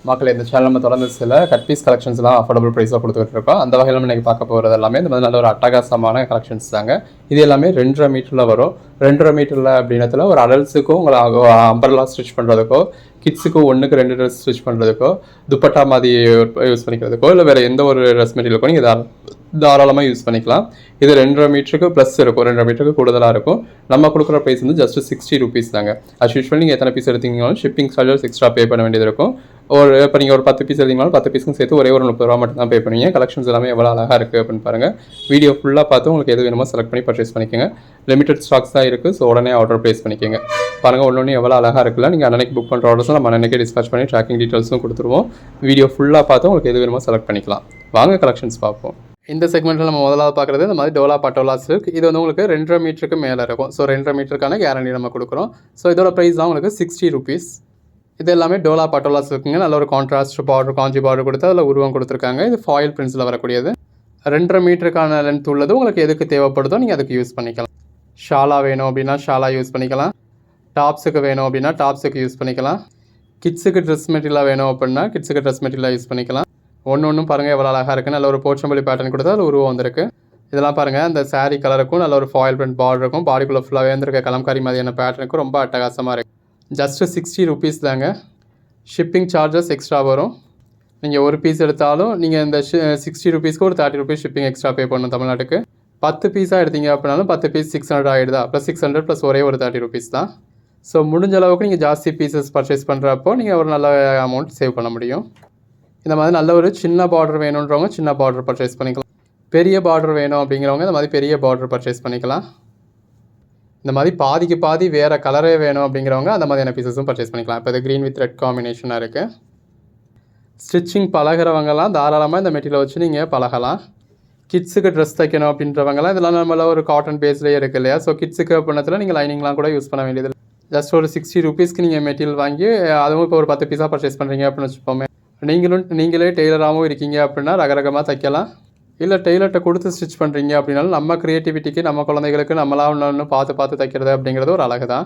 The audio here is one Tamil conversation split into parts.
மக்கள் இந்த சேனல் நம்ம தொடர்ந்து சில கட் பீஸ் கலெக்ஷன்ஸ்லாம் அஃபோர்டபுள் ப்ரைஸாக கொடுத்துட்டு இருக்கோம். அந்த வகையில் நம்ம இன்றைக்கி பார்க்க போகிறது எல்லாமே இந்த மாதிரி நல்ல ஒரு அட்டகாசமான கலெக்ஷன்ஸ் தாங்க. இது எல்லாமே 2.5 மீட்டரில் வரும். 2.5 மீட்டரில் அப்படின்னத்தில் ஒரு அடல்ட்ஸுக்கும் உங்களை அம்பர்லா ஸ்டிச் பண்ணுறதுக்கோ, கிட்ஸுக்கும் 1க்கு 2 ட்ரெஸ் ஸ்டிச் பண்ணுறதுக்கோ, துப்பட்டா மாதிரி யூஸ் பண்ணிக்கிறதுக்கோ, இல்லை வேறு எந்த ஒரு ட்ரெஸ் மெட்டீரியலுக்கோ நீங்கள் தாராளமாக யூஸ் பண்ணிக்கலாம். இது 2.5 மீட்டருக்கு ப்ளஸ் இருக்கும், 2.5 மீட்டருக்கு கூடுதலாக இருக்கும். நம்ம கொடுக்குற ப்ரைஸ் வந்து ஜஸ்ட் 60 ரூபீஸ் தாங்க. அஸ் யூஸ்வல் நீங்கள் எத்தனை பீஸ் எடுத்தீங்கனாலும் ஷிப்பிங் சார்ஜஸ் எக்ஸ்ட்ரா பே பண்ண வேண்டியது இருக்கும். இப்போ நீங்கள் ஒரு 10 பீஸ் எடுத்தீங்கனாலும் 10 பீஸுக்கும் சேர்த்து ஒரே ஒரு 30 ரூபா மட்டும் தான் பே பண்ணுவீங்க. கலெக்ஷன்ஸ் எல்லாமே எவ்வளோ அழகாக இருக்குது அப்படின்னு பாருங்கள். வீடியோ ஃபுல்லாக பார்த்து உங்களுக்கு எது வேணுமோ செலக்ட் பண்ணி பர்ச்சேஸ் பண்ணிக்கோங்க. லிமிடெட் ஸ்டாக்ஸ் தான் இருக்குது, ஸோ உடனே ஆர்டர் ப்ளேஸ் பண்ணிக்கோங்க. பாருங்கள் ஒன்று எவ்வளோ அழகாக இருக்குல்ல. நீங்கள் அன்னைக்கு புக் பண்ணுற ஆர்டர்ஸும் நம்ம அன்னைக்கே டிஸ்பேச் பண்ணி ட்ராக்கிங் டீட்டெயில்ஸும் கொடுத்துருவோம். வீடியோ ஃபுல்லாக பார்த்து உங்களுக்கு எது வேணுமோ செலக்ட் பண்ணிக்கலாம். வாங்க கலெக்ஷன்ஸ் பார்ப்போம். இந்த செக்மெண்ட்டில் நம்ம முதலாவது பார்க்குறது இந்த மாதிரி டோலா பட்டோலா சில்க். இது வந்து உங்களுக்கு 2.5 மீட்டருக்கு மேலே இருக்கும். ஸோ 2.5 மீட்டருக்கான கேரண்டி நம்ம கொடுக்குறோம். ஸோ இதோட ப்ரைஸ் தான் உங்களுக்கு 60 ரூபீஸ். இது எல்லாமே டோலா பட்டோலா சில்க்குங்க. நல்ல ஒரு கான்ட்ராஸ்ட் பார்டர், காஞ்சி பார்டர் கொடுத்து அதில் உருவம் கொடுத்துருக்காங்க. இது ஃபாயில் பிரிண்ட்ஸில் வரக்கூடியது. 2.5 மீட்டருக்கான லென்த் உள்ளது உங்களுக்கு எதுக்கு தேவைப்படுதோ நீங்கள் அதுக்கு யூஸ் பண்ணிக்கலாம். ஷாலா வேணும் அப்படின்னா ஷாலா யூஸ் பண்ணிக்கலாம். டாப்ஸுக்கு வேணும் அப்படின்னா டாப்ஸுக்கு யூஸ் பண்ணிக்கலாம். கிட்ஸுக்கு ட்ரெஸ் மெட்டீரியலாக வேணும் அப்படின்னா கிட்ஸுக்கு ட்ரெஸ் மெட்டீரியலாக யூஸ் பண்ணிக்கலாம். ஒன்று பாருங்கள் எவ்வளோ அழகாக இருக்குது. நல்ல ஒரு போச்சம்பள்ளி பேட்டர்ன் கொடுத்தா அதில் உருவம் வந்திருக்கு. இதெல்லாம் பாருங்கள், அந்த சாரீ கலருக்கும் நல்ல ஒரு ஃபாயில் பிரிண்ட் பார்டர் இருக்கும். பாடிக்குள்ளே ஃபுல்லாக வந்துருக்க கலம்காரி மாதிரியான பேட்டர்னுக்கும் ரொம்ப அட்டகாசமாக இருக்குது. ஜஸ்ட்டு 60 ரூபீஸ் தாங்க. ஷிப்பிங் சார்ஜஸ் எக்ஸ்ட்ரா வரும். நீங்கள் ஒரு பீஸ் எடுத்தாலும் நீங்கள் இந்த 60 ரூபீஸ்க்கு ஒரு 30 ரூபீஸ் ஷிப்பிங் எக்ஸ்ட்ரா பே பண்ணணும் தமிழ்நாட்டுக்கு. 10 பீஸாக எடுத்தீங்க அப்படின்னாலும் 10 பீஸ் 600 ஆகிடுதா, ப்ளஸ் 600 ப்ளஸ் ஒரே ஒரு 30 ரூபீஸ் தான். ஸோ முடிஞ்ச அளவுக்கு நீங்கள் ஜாஸ்தி பீசஸ் பர்ச்சேஸ் பண்ணுறப்போ நீங்கள் ஒரு நல்ல அமௌண்ட் சேவ் பண்ண முடியும். இந்த மாதிரி நல்ல ஒரு சின்ன பார்டர் வேணுன்றவங்க சின்ன பார்டர் பர்ச்சேஸ் பண்ணிக்கலாம். பெரிய பார்டர் வேணும் அப்படிங்கிறவங்க இந்த மாதிரி பெரிய பார்டர் பர்ச்சேஸ் பண்ணிக்கலாம். இந்த மாதிரி பாதிக்கு பாதி வேறு கலரே வேணும் அப்படிங்கிறவங்க அந்த மாதிரியான பீசஸும் பர்ச்சேஸ் பண்ணிக்கலாம். இப்போ இது க்ரீன் வித் ரெட் காம்பினேஷனாக இருக்குது. ஸ்டிச்சிங் பழகிறவங்கலாம் தாராளமாக இந்த மெட்டீரியல் வச்சு நீங்கள் பழகலாம். கிட்ஸுக்கு ட்ரெஸ் தைக்கணும் அப்படின்றவங்கலாம் இதெல்லாம் நம்மள ஒரு காட்டன் பேஸ்லேயே இருக்குது இல்லையா. ஸோ கிட்ஸுக்கு அப்படின்னத்தில் நீங்கள் லைனிங்லாம் கூட யூஸ் பண்ண வேண்டியது. ஜஸ்ட் ஒரு 60 ரூபீஸ்க்கு நீங்கள் மெட்டீரியல் வாங்கி அதுவும் இப்போ ஒரு 10 பீஸாக பர்ச்சேஸ் பண்ணுறீங்க அப்படின்னு வச்சுப்போமே. நீங்களே டெய்லராகவும் இருக்கீங்க அப்படின்னா ரகரகமாக தைக்கலாம். இல்லை டெய்லர்கிட்ட கொடுத்து ஸ்டிச் பண்ணுறீங்க அப்படின்னாலும் நம்ம க்ரியேட்டிவிட்டிக்கு நம்ம குழந்தைகளுக்கு நம்மளாம் ஒன்று பார்த்து தைக்கிறது அப்படிங்கிறது ஒரு அழகு தான்.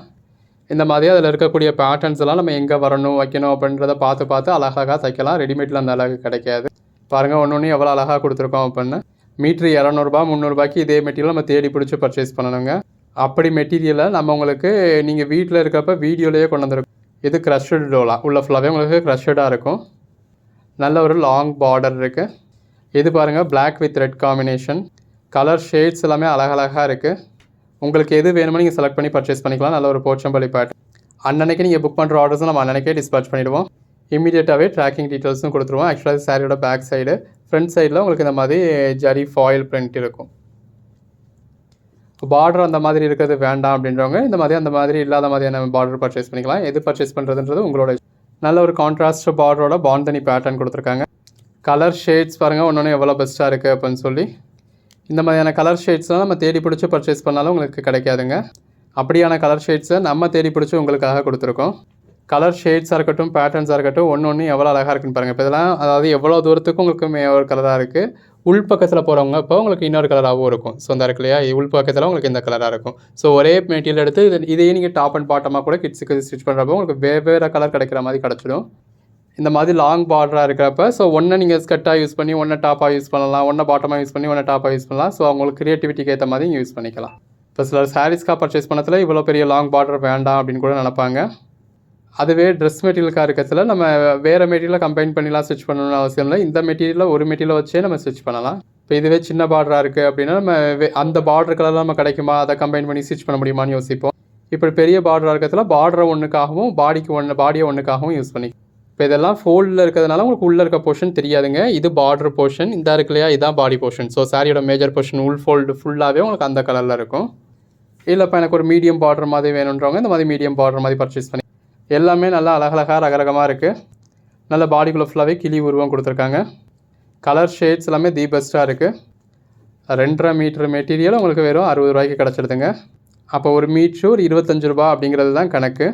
இந்த மாதிரி அதில் இருக்கக்கூடிய பேட்டர்ன்ஸ் எல்லாம் நம்ம எங்கே வரணும் வைக்கணும் அப்படின்றத பார்த்து அழகாக தைக்கலாம். ரெடிமேடில் அந்த அழகு கிடைக்காது. பாருங்கள் ஒன்று எவ்வளோ அழகாக கொடுத்துருக்கோம் அப்படின்னு. மீட்ரு 200 300 இதே மெட்டீரியல் நம்ம தேடி பிடிச்சி பர்ச்சேஸ் பண்ணணுங்க. அப்படி மெட்டீரியலை நம்ம உங்களுக்கு நீங்கள் வீட்டில் இருக்கப்போ வீடியோலேயே கொண்டு வந்துருக்கோம். இது க்ரஷ்டு டோலா, உள்ள ஃபுல்லாகவே உங்களுக்கு க்ரஷ்டாக இருக்கும். நல்ல ஒரு லாங் பார்டர் இருக்குது. இது பாருங்கள் black with red combination. Colour shades எல்லாமே அழகழகாக இருக்குது. உங்களுக்கு எது வேணுமோ நீங்கள் செலக்ட் பண்ணி பர்ச்சேஸ் பண்ணிக்கலாம். நல்ல ஒரு போச்சம்பள்ளி பேட்டர்ன். அன்னன்னைக்கு நீங்கள் புக் பண்ணுற ஆர்டர்ஸும் நம்ம அன்னன்னைக்கே டிஸ்பேச் பண்ணிவிடுவோம். இமீடியட்டாகவே ட்ராக்கிங் டீட்டெயில்ஸும் கொடுத்துருவோம். ஆக்சுவலாக சாரியோட பேக் சைடு, ஃப்ரண்ட் சைடில் உங்களுக்கு இந்த மாதிரி ஜரி ஃபாயில் பிரிண்ட் இருக்கும். பார்டர் அந்த மாதிரி இருக்கிறது வேண்டாம் அப்படின்றவங்க இந்த மாதிரி அந்த மாதிரி இல்லாத மாதிரியான பார்டர் பர்ச்சேஸ் பண்ணிக்கலாம். எது பர்ச்சேஸ் பண்ணுறதுன்றது உங்களோட. நல்ல ஒரு கான்ட்ராஸ்ட் பார்டரோட பாந்தனி பேட்டர்ன் கொடுத்துருக்காங்க. கலர் ஷேட்ஸ் பாருங்கள் ஒன்று எவ்வளோ பெஸ்ட்டாக இருக்குது அப்படின்னு சொல்லி. இந்த மாதிரியான கலர் ஷேட்ஸ்லாம் நம்ம தேடி பிடிச்சி பர்ச்சேஸ் பண்ணாலும் உங்களுக்கு கிடைக்காதுங்க. அப்படியான கலர் ஷேட்ஸை நம்ம தேடி பிடிச்சி உங்களுக்காக கொடுத்துருக்கோம். கலர் ஷேட்ஸாக இருக்கட்டும், பேட்டர்ன்ஸாக இருக்கட்டும், ஒன்று எவ்வளோ அழகாக இருக்குன்னு பாருங்கள். இப்போ இதெல்லாம் அதாவது எவ்வளோ தூரத்துக்கு உங்களுக்கு ஒரு கலராக இருக்குது. உள் பக்கத்தில் போகிறவங்க இப்போ உங்களுக்கு இன்னொரு கலராகவும் இருக்கும். ஸோ அந்த இருக்கு இல்லையா, உள் பக்கத்தில் உங்களுக்கு இந்த கலராக இருக்கும். ஸோ ஒரே மெட்டீரியல் எடுத்து இதையே நீங்கள் டாப் அண்ட் பாட்டமாக கூட கிட்ஸுக்கு ஸ்டிச் பண்ணுறப்போ உங்களுக்கு வேறு கலர் கிடைக்கிற மாதிரி கிடச்சிடும். இந்த மாதிரி லாங் பார்டராக இருக்கிறப்ப ஸோ ஒன்றை நீங்கள் ஸ்கர்ட்டாக யூஸ் பண்ணி ஒன்றை டாப்பாக யூஸ் பண்ணலாம், ஒன்றை பாட்டமாக யூஸ் பண்ணி ஒன்றை டாப்பாக யூஸ் பண்ணலாம். ஸோ அவங்களுக்கு க்ரியேட்டிவிட்டிக்கு ஏற்ற மாதிரி யூஸ் பண்ணிக்கலாம். இப்போ சிலர் சாரீஸ்க்காக பர்ச்சேஸ் பண்ணத்தில் இவ்வளோ பெரிய லாங் பார்டர் வேண்டாம் அப்படின்னு கூட நினைப்பாங்க. அதுவே ட்ரெஸ் மெட்டீரியலுக்காக இருக்கிறதுல நம்ம வேறு மெட்டீரியலை கம்பைன் பண்ணிலாம் ஸ்டிச் பண்ணணும்னு அவசியம் இல்லை. இந்த மெட்டீரியலில் ஒரு மெட்டீரியலை வச்சே நம்ம ஸ்டிச் பண்ணலாம். இப்போ இதுவே சின்ன பார்டராக இருக்குது அப்படின்னா நம்ம அந்த பார்டர் கலரில் நம்ம கிடைக்குமா, அதை கம்பைன் பண்ணி ஸ்டிச் பண்ண முடியுமான்னு யோசிப்போம். இப்போ பெரிய பார்டராக இருக்கிறதுல பார்டரை ஒன்றுக்காகவும் பாடியை ஒன்றுக்காகவும் யூஸ் பண்ணி. இப்போ இதெல்லாம் ஃபோல்டில் இருக்கிறதுனால உங்களுக்கு உள்ளே இருக்க போர்ஷன் தெரியாதுங்க. இது பார்டர் போர்ஷன், இந்த இருக்கு இல்லையா, இதுதான் பாடி போர்ஷன். ஸோ சாரியோட மேஜர் போர்ஷன் உள் ஃபோல்டு ஃபுல்லாகவே உங்களுக்கு அந்த கலரில் இருக்கும். இல்லைப்பா எனக்கு ஒரு மீடியம் பார்டர் மாதிரி வேணுன்றவங்க இந்த மாதிரி மீடியம் பார்டர் மாதிரி பர்ச்சேஸ் பண்ணி. எல்லாமே நல்லா அழகழகாக ரகரகமாக இருக்குது. நல்ல பாடிக்குள்ளே ஃபுல்லாகவே கிளி உருவம் கொடுத்துருக்காங்க. கலர் ஷேட்ஸ் எல்லாமே தி பெஸ்ட்டாக இருக்குது. 2.5 மீட்டர் மெட்டீரியல் உங்களுக்கு வெறும் 60 ரூபாய்க்கு கிடச்சிடுதுங்க. அப்போ ஒரு மீட்ரு ஒரு 25 ரூபா அப்படிங்கிறது தான் கணக்கு.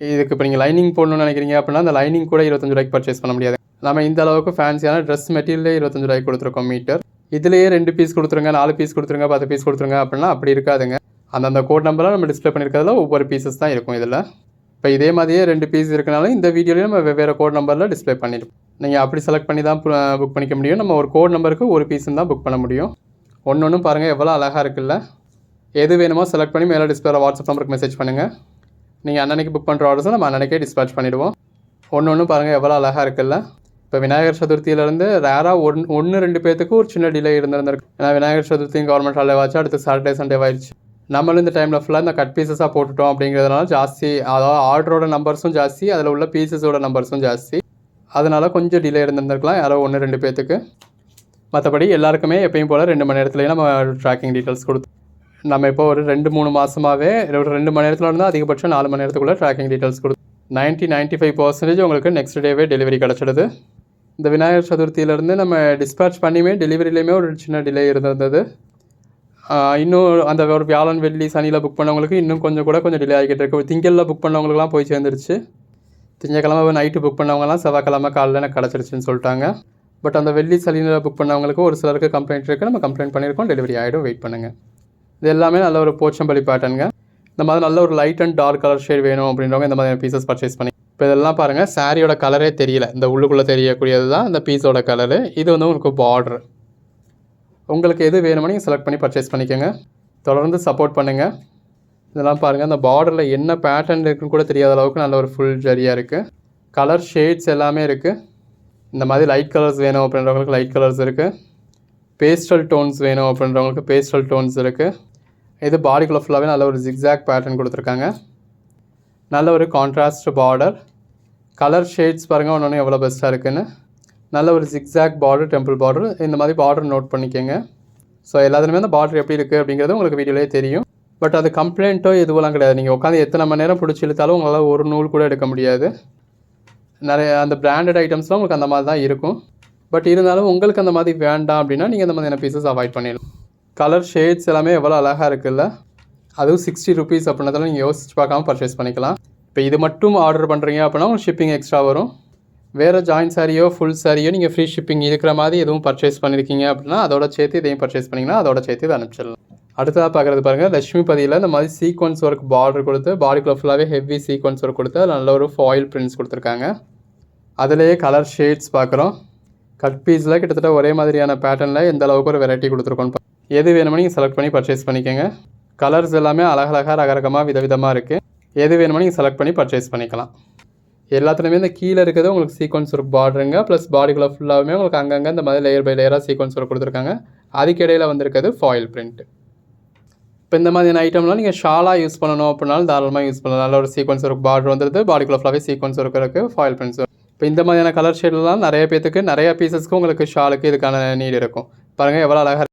இதுக்கு இப்போ நீங்கள் லைனிங் போடணும்னு நினைக்கிறீங்க அப்படின்னா அந்த லைனிங் கூட 25 ரூபாய்க்கு பர்ச்சேஸ் பண்ண முடியாது. நம்ம இந்த அளவுக்கு ஃபேன்சியான ட்ரெஸ் மெட்டீரியலே 25 ரூபாய்க்கு கொடுத்துருக்கோம் மீட்டர். இதுலேயே 2 பீஸ் கொடுத்துருங்க, 4 பீஸ் கொடுத்துருங்க, 10 பீஸ் கொடுத்துருங்க அப்படின்னா அப்படி இருக்காதுங்க. அந்தந்த கோட் நம்பராக நம்ம டிஸ்பிளே பண்ணியிருக்கிறதுல ஒவ்வொரு பீசஸ் தான் இருக்கும். இதில் இப்போ இதே மாதிரியே 2 பீஸ் இருக்கனால இந்த வீடியோலேயும் நம்ம வெவ்வேறு கோட் நம்பரில் டிஸ்ப்ளே பண்ணியிருப்போம். நீங்கள் அப்படி செலக்ட் பண்ணி தான் புக் பண்ணிக்க முடியும். நம்ம ஒரு கோட் நம்பருக்கு ஒரு பீஸுன்னு தான் புக் பண்ண முடியும். ஒன்றும் பாருங்கள் எவ்வளோ அழகாக இருக்குல்ல. எது வேணுமோ செலக்ட் பண்ணி மேலே டிஸ்பிளே வாட்ஸ்அப் நம்பருக்கு மெசேஜ் பண்ணுங்கள். நீங்கள் அன்னன்னைக்கு புக் பண்ணுற ஆர்டர்ஸை நம்ம அன்னன்னைக்கே டிஸ்பேச் பண்ணிவிடுவோம். ஒன்று பாருங்கள் எவ்வளோ அழகாக இருக்குல்ல. இப்போ விநாயகர் சதுர்த்தியிலேருந்து ரேராக 1-2 பேர்த்துக்கு ஒரு சின்ன டிலே இருந்திருக்கு. ஏன்னா விநாயகர் சதுர்த்தியும் கவர்மெண்ட் ஹாலிடேவாச்சு, அடுத்து சாட்டர்டே சண்டே ஆயிடுச்சு. நம்மளும் இந்த டைமில் ஃபுல்லாக இந்த கட் பீசஸாக போட்டுட்டோம் அப்படிங்கிறதுனால ஜாஸ்தி, அதாவது ஆர்டரோட நம்பர்ஸும் ஜாஸ்தி, அதில் உள்ள பீசஸோட நம்பர்ஸும் ஜாஸ்தி. அதனால் கொஞ்சம் டிலே இருந்திருக்கலாம் யாரோ 1-2 பேர்த்துக்கு. மற்றபடி எல்லாருக்குமே எப்பயும் போல் 2 மணி நேரத்துலேயே நம்ம ட்ராக்கிங் டீட்டெயில்ஸ் கொடுத்தோம். நம்ம இப்போ ஒரு 2-3 மாதமாகவே ஒரு 2 மணி நேரத்தில் இருந்தால் அதிகபட்சம் 4 மணி நேரத்துக்குள்ளே ட்ராக்கிங் டீட்டெயில்ஸ் கொடுத்தோம். 90-95% உங்களுக்கு நெக்ஸ்ட் டேவே டெலிவரி கிடச்சிடுது. இந்த விநாயகர் சதுர்த்தியிலேருந்து நம்ம டிஸ்பேச் பண்ணியுமே டெலிவரியிலையுமே ஒரு சின்ன டிலே இருந்தது. இன்னும் அந்த ஒரு வியாழன் வெள்ளி சனியில் புக் பண்ணவங்களுக்கு இன்னும் கொஞ்சம் டிலே ஆகிக்கிட்டு இருக்கு. திங்களில் புக் பண்ணவங்களுக்குலாம் போய் சேர்ந்துருச்சு. திங்கக்கிழமை நைட்டு புக் பண்ணவங்கலாம் செவ்வாய்க்கிழமை காலையில் எனக்கு கிடச்சிருச்சுன்னு சொல்லிட்டாங்க. பட் அந்த வெள்ளி சனியில் புக் பண்ணவங்களுக்கு ஒரு சிலருக்கு கம்ப்ளைண்ட் இருக்குது. நம்ம கம்ப்ளைண்ட் பண்ணியிருக்கோம், டெலிவரி ஆகிடும், வெயிட் பண்ணுங்கள். இது எல்லாமே நல்ல ஒரு போச்சம்பள்ளி பேட்டர்னுங்க. இந்த மாதிரி நல்ல ஒரு light and dark colour shade வேணும் அப்படின்றவங்க இந்த மாதிரி பீசஸ் பர்ச்சேஸ் பண்ணி. இப்போ இதெல்லாம் பாருங்கள், சாரியோட கலரே தெரியல. இந்த உள்ளுக்குள்ளே தெரியக்கூடியது தான் இந்த பீஸோட கலரு. இது வந்து உங்களுக்கு பார்ட்ரு. உங்களுக்கு எது வேணுமோ நீங்கள் செலக்ட் பண்ணி பர்ச்சேஸ் பண்ணிக்கோங்க. தொடர்ந்து சப்போர்ட் பண்ணுங்கள். இதெல்லாம் பாருங்கள், அந்த பார்டரில் என்ன பேட்டர்ன் இருக்குன்னு கூட தெரியாத அளவுக்கு நல்ல ஒரு ஃபுல் ஜரியாக இருக்குது. கலர் ஷேட்ஸ் எல்லாமே இருக்குது. இந்த மாதிரி லைட் கலர்ஸ் வேணும் அப்படின்றவங்களுக்கு லைட் கலர்ஸ் இருக்குது. பேஸ்டல் டோன்ஸ் வேணும் அப்படின்றவங்களுக்கு பேஸ்டல் டோன்ஸ் இருக்குது. இது பாடிக்குள்ளே ஃபுல்லாகவே நல்ல ஒரு ஜிக்ஸாக் பேட்டர்ன் கொடுத்துருக்காங்க. நல்ல ஒரு கான்ட்ராஸ்ட் பார்டர். கலர் ஷேட்ஸ் பாருங்கள் ஒன்று எவ்வளோ பெஸ்ட்டாக இருக்குதுன்னு. நல்ல ஒரு ஜிக்ஸாக் பார்டர், டெம்பிள் பார்டர். இந்த மாதிரி பார்டர் நோட் பண்ணிக்கோங்க. ஸோ எல்லாத்துலேயுமே அந்த பார்டர் எப்படி இருக்குது அப்படிங்கிறது உங்களுக்கு வீடியோலேயே தெரியும். பட் அது கம்ப்ளைண்ட்டோ எதுவெல்லாம் கிடையாது. நீங்கள் உட்காந்து எத்தனை மணி நேரம் பிடிச்சி இழுத்தாலும் உங்களால் ஒரு நூல் கூட எடுக்க முடியாது. நிறைய அந்த பிராண்டட் ஐட்டம்ஸ்லாம் உங்களுக்கு அந்த மாதிரி தான் இருக்கும். பட் இருந்தாலும் உங்களுக்கு அந்த மாதிரி வேண்டாம் அப்படின்னா நீங்கள் அந்த மாதிரியான பீசஸ் அவாய்ட் பண்ணிடலாம். கலர் ஷேட்ஸ் எல்லாமே எவ்வளோ அழகாக இருக்குல்ல. அதுவும் 60 rupees அப்படின்றதால நீங்கள் யோசிச்சு பார்க்காம பர்ச்சேஸ் பண்ணிக்கலாம். இப்போ இது மட்டும் ஆர்டர் பண்ணுறீங்க அப்படின்னா உங்களுக்கு ஷிப்பிங் எக்ஸ்ட்ரா வரும். வேறு ஜாயின் சாரியோ ஃபுல் சாரியோ நீங்கள் ஃப்ரீ ஷிப்பிங் இருக்கிற மாதிரி எதுவும் பர்ச்சேஸ் பண்ணியிருக்கீங்க அப்படின்னா அதோட சேர்த்து இதையும் பர்ச்சேஸ் பண்ணிங்கன்னா அதோட சேர்த்து இதை அனுப்பிச்சிடலாம். அடுத்ததாக பார்க்குறது பாருங்கள், லட்சுமி பதியில் இந்த மாதிரி சீக்வன்ஸ் ஒர்க் பார்டர் கொடுத்து பாடிக்குள்ள ஃபுல்லாகவே ஹெவி சீக்வன்ஸ் ஒர்க் கொடுத்து அதில் நல்ல ஒரு ஃபாயில் பிரிண்ட்ஸ் கொடுத்துருக்காங்க. அதிலேயே கலர் ஷேட்ஸ் பார்க்குறோம். கட் பீஸில் கிட்டத்தட்ட ஒரே மாதிரியான பேட்டர்னில் எந்த அளவுக்கு ஒரு வெரைட்டி கொடுத்துருக்கோம். எது வேணுமோ நீங்கள் செலக்ட் பண்ணி பர்ச்சேஸ் பண்ணிக்கோங்க. கலர்ஸ் எல்லாமே அழகழகாக ரகரகமாக விதவிதமாக இருக்குது. எது வேணுமோ நீங்கள் செலக்ட் பண்ணி பர்ச்சேஸ் பண்ணிக்கலாம். எல்லாத்துலேயுமே இந்த கீழே இருக்கிறது உங்களுக்கு சீக்வன்ஸ் ஒர்க் பார்டருங்க. ப்ளஸ் பாடிக்குள்ளே ஃபுல்லாகவே உங்களுக்கு அங்கங்கே இந்த மாதிரி லேயர் பை லேயராக சீக்வன்ஸ் ஒர்க் கொடுத்துருக்காங்க. அதுக்கிடையில் வந்திருக்கிறது ஃபாயில் பிரிண்ட். இப்போ இந்த மாதிரியான ஐட்டம்லாம் நீங்கள் ஷாலாக யூஸ் பண்ணணும் அப்படின்னாலும் தாராளமாக யூஸ் பண்ணலாம். நல்ல ஒரு சீக்வன்ஸ் ஒர்க் பார்டர் வந்துடுது, பாடிக்குள்ளே ஃபுல்லாகவே சீக்வன்ஸ் ஒர்க் இருக்குது, ஃபாயில் பிரிண்ட்ஸ். இப்போ இந்த மாதிரியான கலர் ஷேட்லாம் நிறைய பேத்துக்கு நிறைய பீசஸ்க்கு உங்களுக்கு ஷாலுக்கு இதுக்கான நீட் இருக்கும். பாருங்கள் எவ்வளோ அழகாக